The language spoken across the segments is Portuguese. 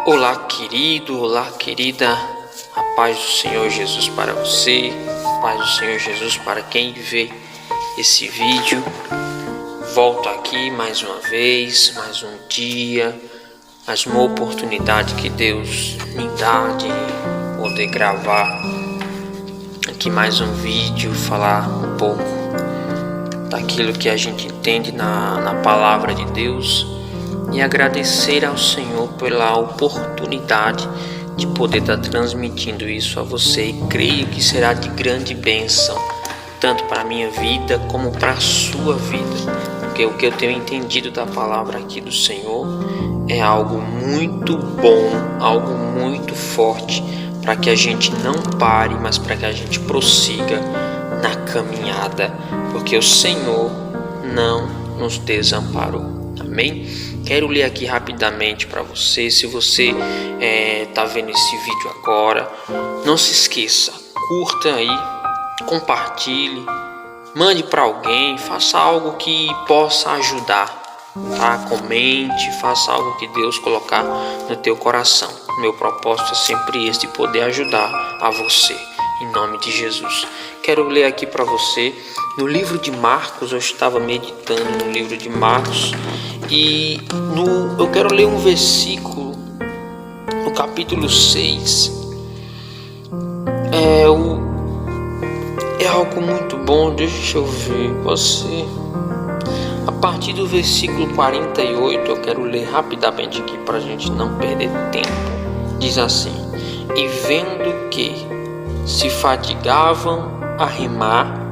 Olá, querido, olá, querida, a paz do Senhor Jesus para você, a paz do Senhor Jesus para quem vê esse vídeo. Volto aqui mais uma vez, mais um dia, mais uma oportunidade que Deus me dá de poder gravar aqui mais um vídeo, falar um pouco daquilo que a gente entende na palavra de Deus. E agradecer ao Senhor pela oportunidade de poder estar transmitindo isso a você, e creio que será de grande bênção, tanto para a minha vida como para a sua vida, porque o que eu tenho entendido da palavra aqui do Senhor é algo muito bom, algo muito forte, para que a gente não pare, mas para que a gente prossiga na caminhada, porque o Senhor não nos desamparou. Amém? Quero ler aqui rapidamente para você. Se você está vendo esse vídeo agora, não se esqueça, curta aí, compartilhe, mande para alguém, faça algo que possa ajudar, tá? Comente, faça algo que Deus colocar no teu coração. Meu propósito é sempre esse, de poder ajudar a você, em nome de Jesus. Quero ler aqui para você no livro de Marcos. Eu estava meditando no livro de Marcos e eu quero ler um versículo no capítulo 6. É algo muito bom, deixa eu ver você. A partir do versículo 48, eu quero ler rapidamente aqui para a gente não perder tempo. Diz assim: e vendo que se fatigavam a remar,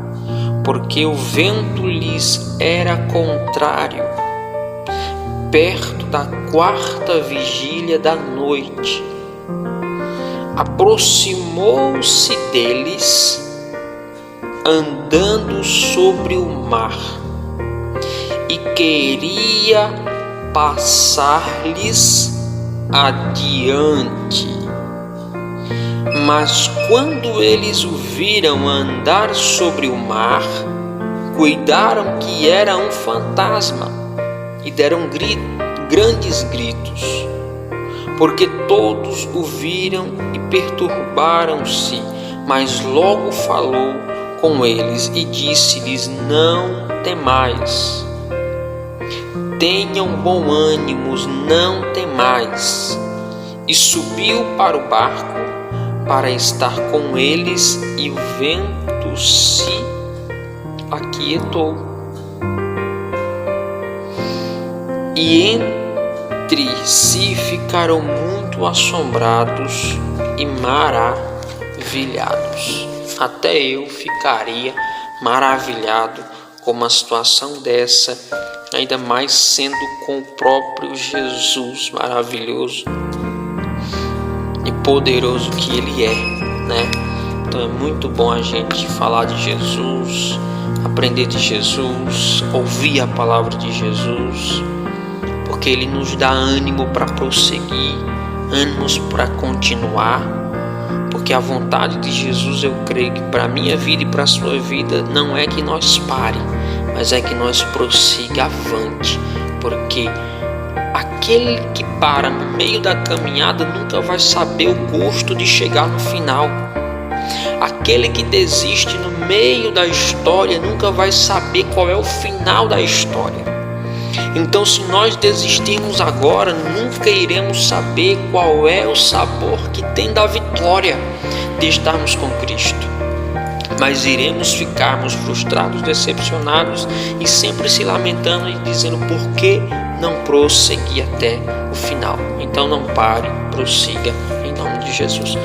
porque o vento lhes era contrário, perto da 4ª vigília da noite, aproximou-se deles, andando sobre o mar, e queria passar-lhes adiante. Mas quando eles o viram andar sobre o mar, cuidaram que era um fantasma e deram grandes gritos, porque todos o viram e perturbaram-se. Mas logo falou com eles e disse-lhes: não temais, tenham bom ânimo, não temais. E subiu para o barco para estar com eles, e o vento se aquietou. E entre si ficaram muito assombrados e maravilhados. Até eu ficaria maravilhado com uma situação dessa, ainda mais sendo com o próprio Jesus maravilhoso e poderoso que Ele é, né? Então é muito bom a gente falar de Jesus, aprender de Jesus, ouvir a palavra de Jesus, porque Ele nos dá ânimo para prosseguir, ânimos para continuar, porque a vontade de Jesus, eu creio que para a minha vida e para a sua vida, não é que nós pare, mas é que nós prossiga avante, porque aquele que para no meio da caminhada nunca vai saber o gosto de chegar no final. Aquele que desiste no meio da história nunca vai saber qual é o final da história. Então, se nós desistirmos agora, nunca iremos saber qual é o sabor que tem da vitória de estarmos com Cristo. Mas iremos ficarmos frustrados, decepcionados e sempre se lamentando e dizendo: por que não prosseguir até o final? Então não pare, prossiga em nome de Jesus.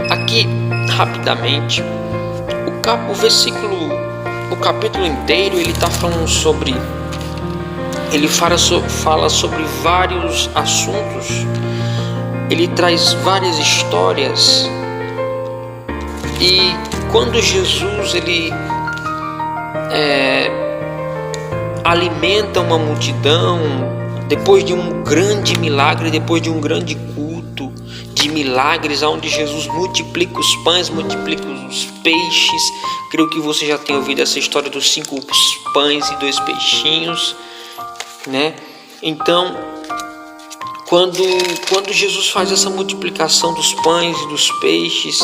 Aqui, rapidamente, o capítulo inteiro, ele está falando sobre, ele fala sobre vários assuntos, ele traz várias histórias. E quando Jesus ele alimenta uma multidão, depois de um grande milagre, depois de um grande culto de milagres, onde Jesus multiplica os pães, multiplica os peixes. Creio que você já tem ouvido essa história dos 5 pães e 2 peixinhos, né? Então, Quando Jesus faz essa multiplicação dos pães e dos peixes,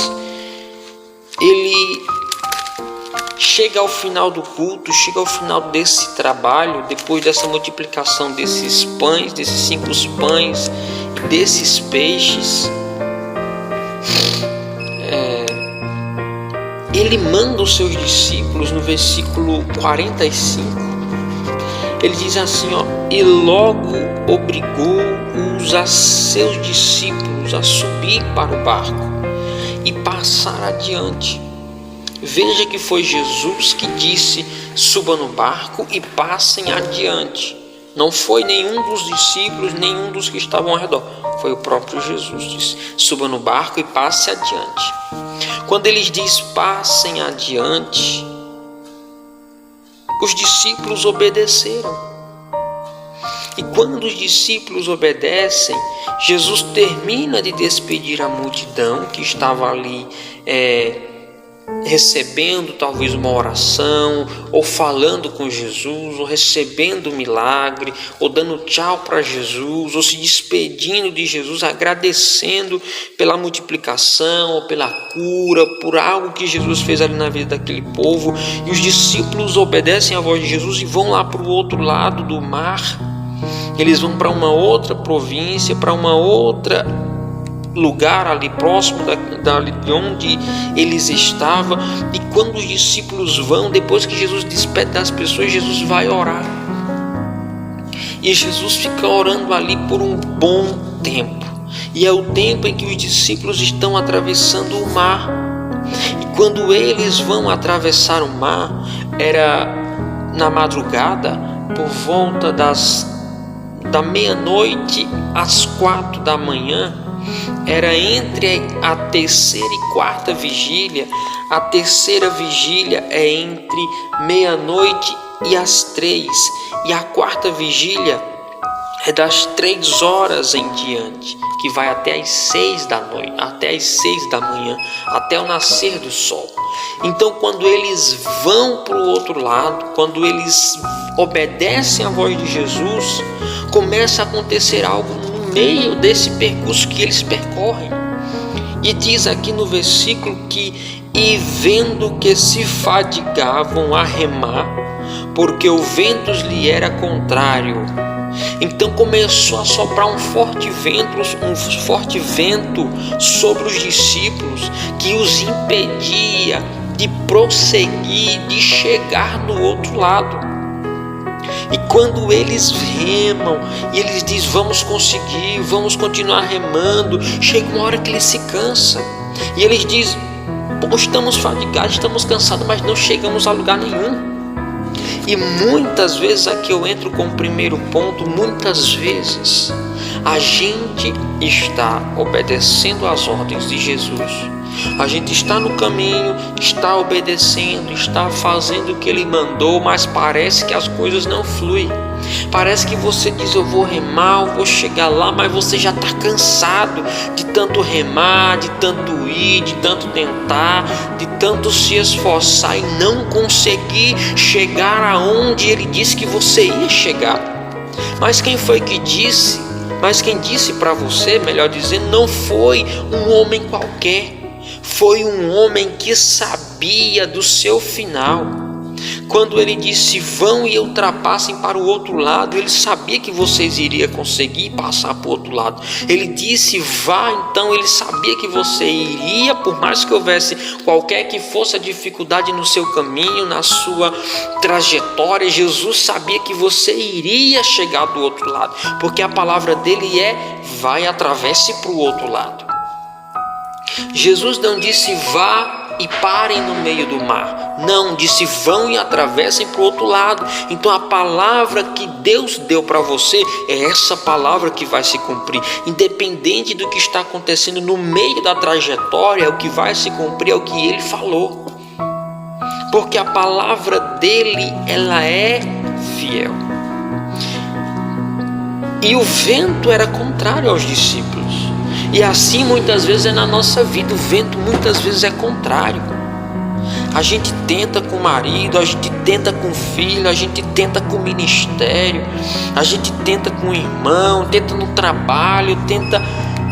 ele chega ao final do culto, chega ao final desse trabalho, depois dessa multiplicação desses pães, desses 5 pães e desses peixes, ele manda os seus discípulos, no versículo 45, ele diz assim, e logo obrigou a seus discípulos a subir para o barco e passar adiante. Veja que foi Jesus que disse, suba no barco e passem adiante. Não foi nenhum dos discípulos, nenhum dos que estavam ao redor. Foi o próprio Jesus que disse, suba no barco e passe adiante. Quando ele diz passem adiante, os discípulos obedeceram. E quando os discípulos obedecem, Jesus termina de despedir a multidão que estava ali recebendo talvez uma oração, ou falando com Jesus, ou recebendo um milagre, ou dando tchau para Jesus, ou se despedindo de Jesus, agradecendo pela multiplicação, ou pela cura, por algo que Jesus fez ali na vida daquele povo. E os discípulos obedecem à voz de Jesus e vão lá para o outro lado do mar. Eles vão para uma outra província, para uma outra lugar ali próximo de onde eles estavam. E quando os discípulos vão, depois que Jesus despede das pessoas, Jesus vai orar. E Jesus fica orando ali por um bom tempo. E é o tempo em que os discípulos estão atravessando o mar. E quando eles vão atravessar o mar, era na madrugada, por volta da meia-noite às 4 da manhã, era entre a terceira e quarta vigília. A terceira vigília é entre meia-noite e as 3, e a quarta vigília é das 3 horas em diante, que vai até as 6 da noite, até as 6 da manhã, até o nascer do sol. Então, quando eles vão para o outro lado, quando eles obedecem à voz de Jesus, começa a acontecer algo no meio desse percurso que eles percorrem. E diz aqui no versículo que, e vendo que se fadigavam a remar, porque o vento lhe era contrário, então começou a soprar um forte vento sobre os discípulos, que os impedia de prosseguir, de chegar no outro lado. E quando eles remam e eles dizem, vamos conseguir, vamos continuar remando, chega uma hora que eles se cansam e eles dizem, estamos fadigados, estamos cansados, mas não chegamos a lugar nenhum. E muitas vezes, aqui eu entro com o primeiro ponto, muitas vezes a gente está obedecendo às ordens de Jesus, a gente está no caminho, está obedecendo, está fazendo o que Ele mandou, mas parece que as coisas não fluem. Parece que você diz, eu vou remar, eu vou chegar lá, mas você já está cansado de tanto remar, de tanto ir, de tanto tentar, de tanto se esforçar e não conseguir chegar aonde Ele disse que você ia chegar. Mas quem foi que disse? Mas quem disse para você, melhor dizendo, não foi um homem qualquer, foi um homem que sabia do seu final. Quando ele disse, vão e ultrapassem para o outro lado, ele sabia que vocês iriam conseguir passar para o outro lado. Ele disse, vá, então ele sabia que você iria, por mais que houvesse qualquer que fosse a dificuldade no seu caminho, na sua trajetória, Jesus sabia que você iria chegar do outro lado, porque a palavra dele é, vai, atravesse para o outro lado. Jesus não disse, vá e parem no meio do mar. Não, disse, vão e atravessem para o outro lado. Então a palavra que Deus deu para você é essa palavra que vai se cumprir. Independente do que está acontecendo no meio da trajetória, o que vai se cumprir é o que Ele falou. Porque a palavra dele, ela é fiel. E o vento era contrário aos discípulos. E assim muitas vezes é na nossa vida, o vento muitas vezes é contrário. A gente tenta com o marido, a gente tenta com o filho, a gente tenta com o ministério, a gente tenta com o irmão, tenta no trabalho,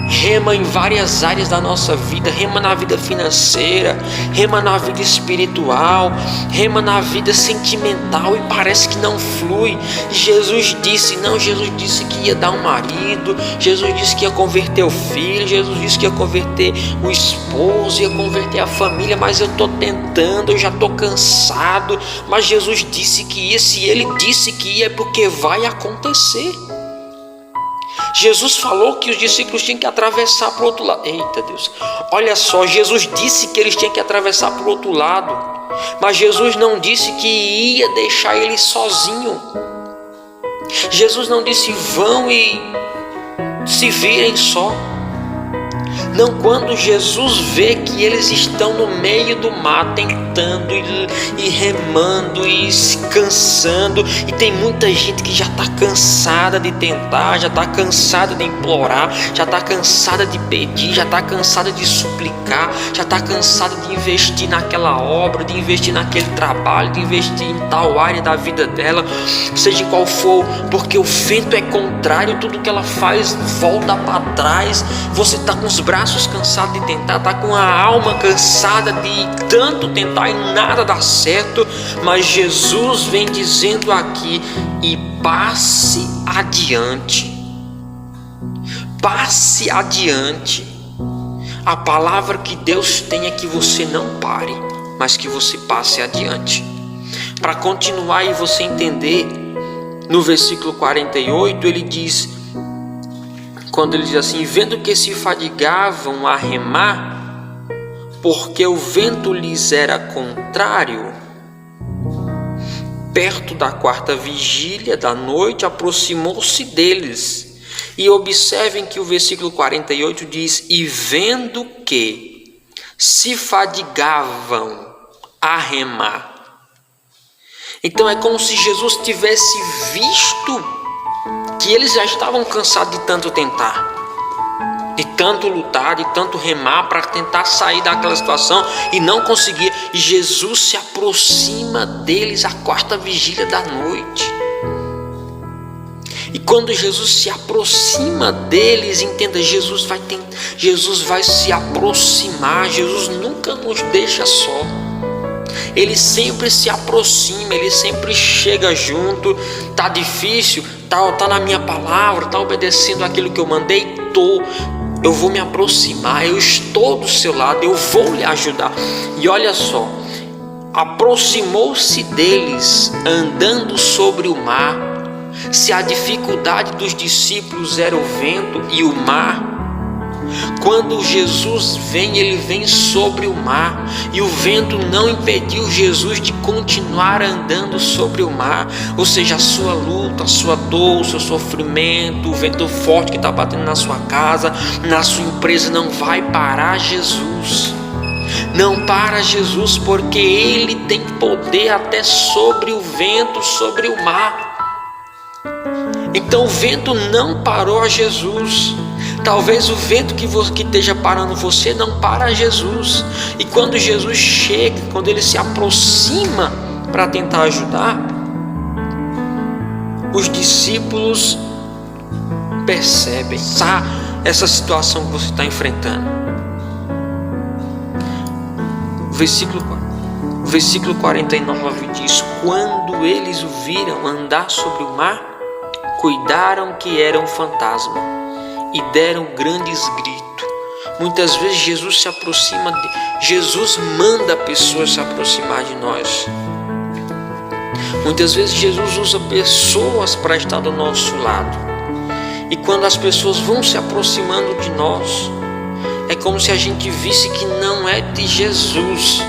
rema em várias áreas da nossa vida, rema na vida financeira, rema na vida espiritual, rema na vida sentimental e parece que não flui. Jesus disse que ia dar um marido, Jesus disse que ia converter o filho, Jesus disse que ia converter o esposo, ia converter a família, mas eu estou tentando, eu já estou cansado. Mas Jesus disse que ia, se Ele disse que ia, é porque vai acontecer. Jesus falou que os discípulos tinham que atravessar para o outro lado. Eita Deus, olha só, Jesus disse que eles tinham que atravessar para o outro lado, mas Jesus não disse que ia deixar eles sozinhos. Jesus não disse vão e se virem só. Não, quando Jesus vê que eles estão no meio do mar tentando e remando e se cansando, e tem muita gente que já está cansada de tentar, já está cansada de implorar, já está cansada de pedir, já está cansada de suplicar, já está cansada de investir naquela obra, de investir naquele trabalho, de investir em tal área da vida dela, seja qual for, porque o vento é contrário, tudo que ela faz volta para trás. Você está com os braços cansados de tentar, está com a alma cansada de tanto tentar e nada dá certo, mas Jesus vem dizendo aqui: e passe adiante. Passe adiante. A palavra que Deus tem é que você não pare, mas que você passe adiante. Para continuar e você entender, no versículo 48 ele diz, quando ele diz assim: vendo que se fadigavam a remar, porque o vento lhes era contrário, perto da 4ª vigília da noite, aproximou-se deles. E observem que o versículo 48 diz: e vendo que se fadigavam a remar. Então é como se Jesus tivesse visto que eles já estavam cansados de tanto tentar, de tanto lutar, de tanto remar para tentar sair daquela situação e não conseguia. E Jesus se aproxima deles à 4ª vigília da noite. E quando Jesus se aproxima deles, entenda, Jesus vai se aproximar. Jesus nunca nos deixa só. Ele sempre se aproxima, ele sempre chega junto. Tá difícil? Tá na minha palavra, tá obedecendo aquilo que eu mandei? Eu vou me aproximar, eu estou do seu lado, eu vou lhe ajudar. E olha só, aproximou-se deles andando sobre o mar. Se a dificuldade dos discípulos era o vento e o mar, quando Jesus vem, ele vem sobre o mar, e o vento não impediu Jesus de continuar andando sobre o mar. Ou seja, a sua luta, a sua dor, o seu sofrimento, o vento forte que está batendo na sua casa, na sua empresa, não vai parar Jesus. Não para Jesus, porque ele tem poder até sobre o vento, sobre o mar. Então o vento não parou a Jesus. Talvez o vento que esteja parando você não para Jesus. E quando Jesus chega, quando ele se aproxima para tentar ajudar, os discípulos percebem essa situação que você está enfrentando. Versículo 49 diz: quando eles o viram andar sobre o mar, cuidaram que era um fantasma e deram grandes gritos. Muitas vezes Jesus se aproxima, Jesus manda pessoas se aproximar de nós. Muitas vezes Jesus usa pessoas para estar do nosso lado. E quando as pessoas vão se aproximando de nós, é como se a gente visse que não é de Jesus.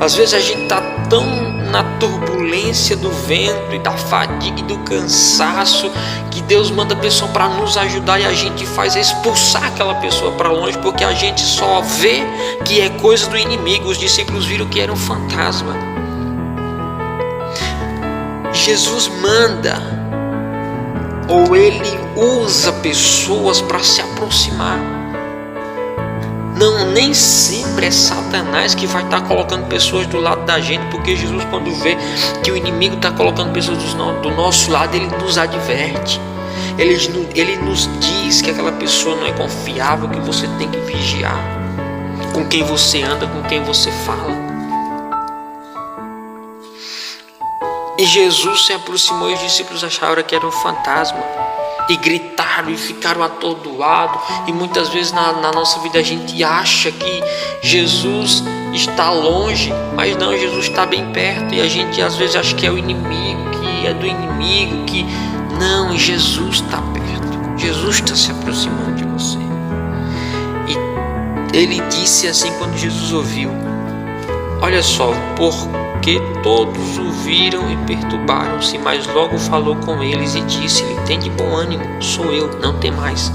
Às vezes a gente está tão na turbulência do vento e da fadiga e do cansaço que Deus manda a pessoa para nos ajudar, e a gente faz expulsar aquela pessoa para longe, porque a gente só vê que é coisa do inimigo. Os discípulos viram que era um fantasma. Jesus manda, ou ele usa pessoas para se aproximar. Não, nem sempre é Satanás que vai estar colocando pessoas do lado da gente, porque Jesus, quando vê que o inimigo está colocando pessoas do nosso lado, ele nos adverte. Ele nos diz que aquela pessoa não é confiável, que você tem que vigiar com quem você anda, com quem você fala. E Jesus se aproximou e os discípulos acharam que era um fantasma e gritaram e ficaram atordoados. E muitas vezes na nossa vida a gente acha que Jesus está longe, mas não, Jesus está bem perto. E a gente às vezes acha que é o inimigo, que é do inimigo, que não, Jesus está perto. Jesus está se aproximando de você. E ele disse assim quando Jesus ouviu: olha só, porque todos o viram e perturbaram-se, mas logo falou com eles e disse-lhe: tem de bom ânimo, sou eu, não tem mais.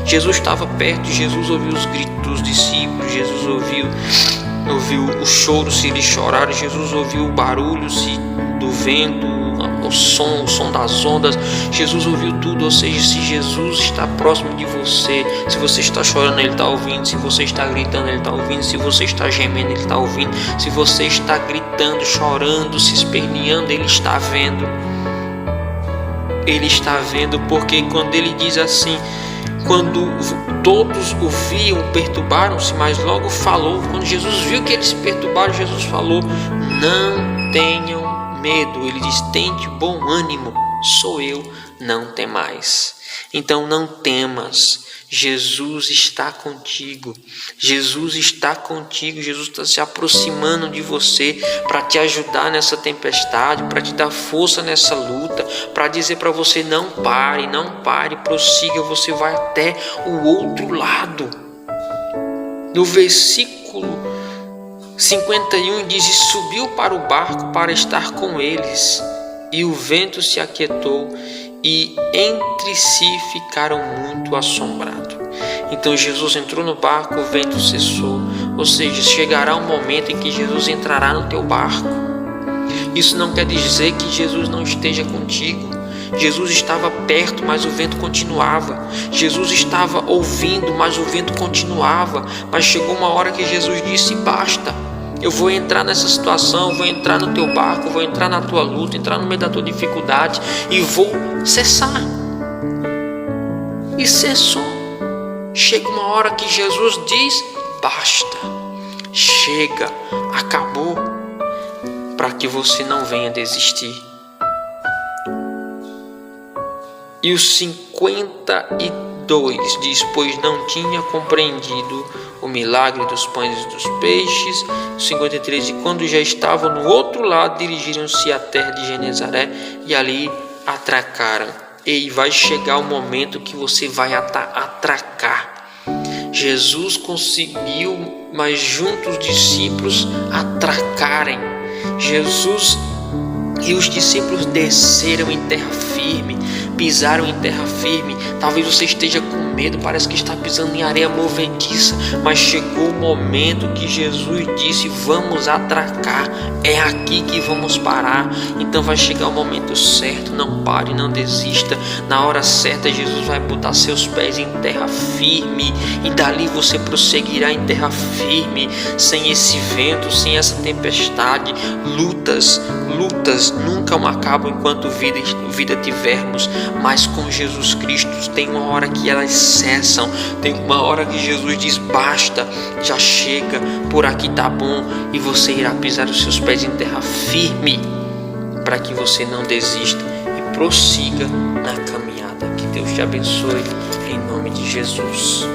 Jesus estava perto, Jesus ouviu os gritos dos discípulos, Jesus ouviu o choro se eles choraram, Jesus ouviu o barulho do vento, o som das ondas. Jesus ouviu tudo. Ou seja, se Jesus está próximo de você, se você está chorando, ele está ouvindo. Se você está gritando, ele está ouvindo. Se você está gemendo, ele está ouvindo. Se você está gritando, chorando, se esperneando, ele está vendo. Ele está vendo, porque quando ele diz assim, quando todos o viam, perturbaram-se, mas logo falou. Quando Jesus viu que eles se perturbaram, Jesus falou: não tenham medo. Ele diz: tem de bom ânimo, sou eu, não temais. Então não temas, Jesus está contigo. Jesus está contigo. Jesus está se aproximando de você para te ajudar nessa tempestade, para te dar força nessa luta, para dizer para você: não pare, prossiga, você vai até o outro lado. No versículo 51 diz: e subiu para o barco para estar com eles, e o vento se aquietou, e entre si ficaram muito assombrados. Então Jesus entrou no barco, o vento cessou. Ou seja, chegará um momento em que Jesus entrará no teu barco. Isso não quer dizer que Jesus não esteja contigo. Jesus estava perto, mas o vento continuava. Jesus estava ouvindo, mas o vento continuava. Mas chegou uma hora que Jesus disse: basta, eu vou entrar nessa situação, vou entrar no teu barco, vou entrar na tua luta, entrar no meio da tua dificuldade e vou cessar. E cessou. Chega uma hora que Jesus diz: basta, chega, acabou, para que você não venha desistir. E os 52 diz: pois não tinha compreendido o milagre dos pães e dos peixes. 53, e quando já estavam no outro lado, dirigiram-se à terra de Genezaré e ali atracaram. E vai chegar o momento que você vai atracar. Jesus conseguiu, mas junto os discípulos atracarem. Jesus e os discípulos desceram em terra firme, pisaram em terra firme. Talvez você esteja com medo, parece que está pisando em areia movediça, mas chegou o momento que Jesus disse: vamos atracar, é aqui que vamos parar. Então vai chegar o momento certo, não pare, não desista. Na hora certa Jesus vai botar seus pés em terra firme, e dali você prosseguirá em terra firme, sem esse vento, sem essa tempestade. Lutas nunca acabam enquanto vida tivermos, mas com Jesus Cristo tem uma hora que elas cessam. Tem uma hora que Jesus diz: basta, já chega, por aqui tá bom, e você irá pisar os seus pés em terra firme, para que você não desista e prossiga na caminhada. Que Deus te abençoe, em nome de Jesus.